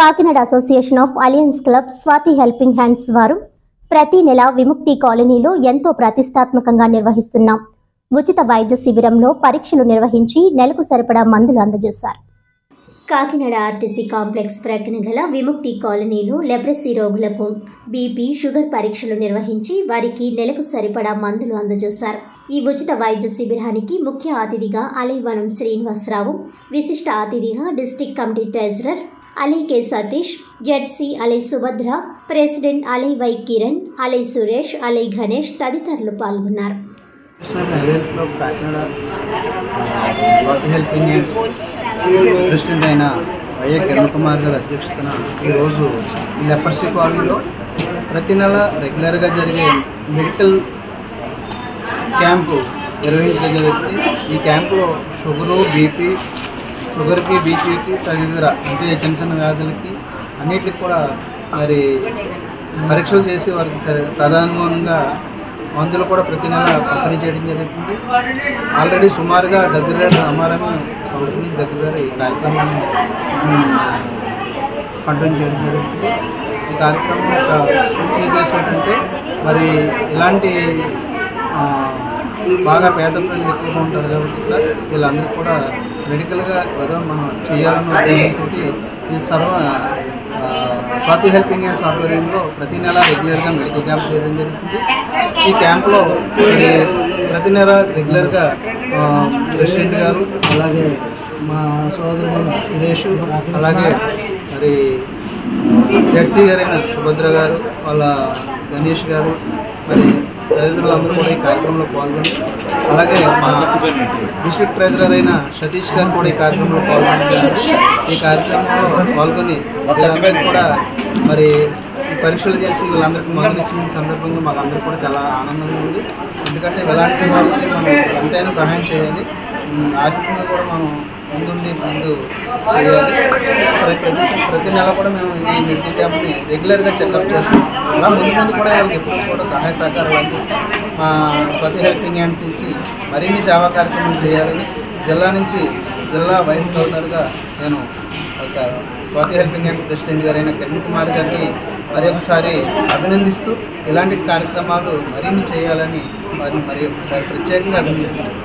Kakinada association of alliance club Swathi helping hands వారు ప్రతి నెల విముక్తి కాలనీలో ఎంతో ప్రతిష్టాత్మకంగా నిర్వహిస్తున్న ఉచిత వైద్య శిబిరంలో పరీక్షలు నిర్వహించి నెలకు సరిపడా మందులు అందజేశారు. కాకినాడ ఆర్టీసీ కాంప్లెక్స్ ప్రక్కన గల విముక్తి కాలనీలో లెప్రసీ రోగులకు బీపీ, షుగర్ పరీక్షలు నిర్వహించి వారికి నెలకు సరిపడా మందులు అందజేశారు. ఈ ఉచిత వైద్య శిబిరానికి ముఖ్య అతిథిగా అలైవనం శ్రీనివాసరావు, విశిష్ట అతిథిగా డిస్ట్రిక్ట్ కమిటీ ట్రెజరర్ అలై కె సతీష్, జెడ్సీ అలై సుభద్ర, ప్రెసిడెంట్ అలై వై కిరణ్, అలై సురేష్, అలై గణేష్ తదితరులు పాల్గొన్నారు. ప్రెసిడెంట్ అయిన వైఏ కిరణ్ కుమార్ గారి అధ్యక్షతన ఈరోజు ఈ లెపర్సీ కాలనీలో ప్రతి నెల రెగ్యులర్గా జరిగే మెడికల్ క్యాంపు నిర్వహించడం జరుగుతుంది. ఈ క్యాంపులో షుగర్కి, బీపీకి తదితర అంటే చిన్న చిన్న వ్యాధులకి అన్నిటికి కూడా మరి పరీక్షలు చేసి వారికి తదనుగుణంగా మందులు కూడా ప్రతి నెల పంపిణీ చేయడం జరుగుతుంది. ఆల్రెడీ సుమారుగా దగ్గర అమారమే సంవత్సరం నుంచి దగ్గర ఈ కార్యక్రమాన్ని కంటిన్యూ చేయడం జరుగుతుంది. ఈ కార్యక్రమం ఉద్దేశం ఏంటంటే మరి ఇలాంటి బాగా పేద ప్రజలు ఎక్కువగా ఉంటారు కాబట్టి వీళ్ళందరికీ కూడా మెడికల్గా ఏదో మనం చేయాలన్న ఉద్దేశంతో ఈ స్వాతి హెల్పింగ్ హ్యాండ్స్ ఆధ్వర్యంలో ప్రతి నెల రెగ్యులర్గా మెడికల్ క్యాంప్ చేయడం జరుగుతుంది. ఈ క్యాంప్లో ప్రతి నెల రెగ్యులర్గా ప్రెసిడెంట్ గారు, అలాగే మా సోదరుడు సురేష్, అలాగే మరి జెడ్సీ గారైన సుభద్ర గారు, వాళ్ళ గణేష్ గారు, మరి తదితరులందరూ కూడా ఈ కార్యక్రమంలో పాల్గొని, అలాగే మా డిస్ట్రిక్ట్ ట్రెజరర్ అయిన సతీష్ గారు కూడా ఈ కార్యక్రమంలో పాల్గొన్నారు. ఈ కార్యక్రమంలో పాల్గొని వీళ్ళందరికీ కూడా మరి ఈ పరీక్షలు చేసి వీళ్ళందరికీ మందులు ఇచ్చిన సందర్భంగా మాకు అందరికీ కూడా చాలా ఆనందంగా ఉంది. ఎందుకంటే ఇలాంటి వాళ్ళకి మనం ఎంతైనా సహాయం చేయాలి, ఆర్థికంగా కూడా మనం ముందు చేయాలి. ప్రతి నెల కూడా మేము ఈ మెడికల్ క్యాంప్ని రెగ్యులర్గా చెకప్ చేస్తాం. అలా ముందు కూడా వాళ్ళకి ఎప్పుడు కూడా సహాయ సహకారాలు అందిస్తాం. మా స్వాతి హెల్పింగ్ హ్యాండ్ నుంచి మరిన్ని సేవా కార్యక్రమాలు చేయాలని జిల్లా వైస్ గవర్నర్గా నేను ఒక స్వాతి హెల్పింగ్ హ్యాండ్ ప్రెసిడెంట్ గారైన కిరణ్ కుమార్ గారిని మరొకసారి అభినందిస్తూ ఇలాంటి కార్యక్రమాలు మరిన్ని చేయాలని వారిని మరి ఒకసారి ప్రత్యేకంగా అభినందిస్తున్నాను.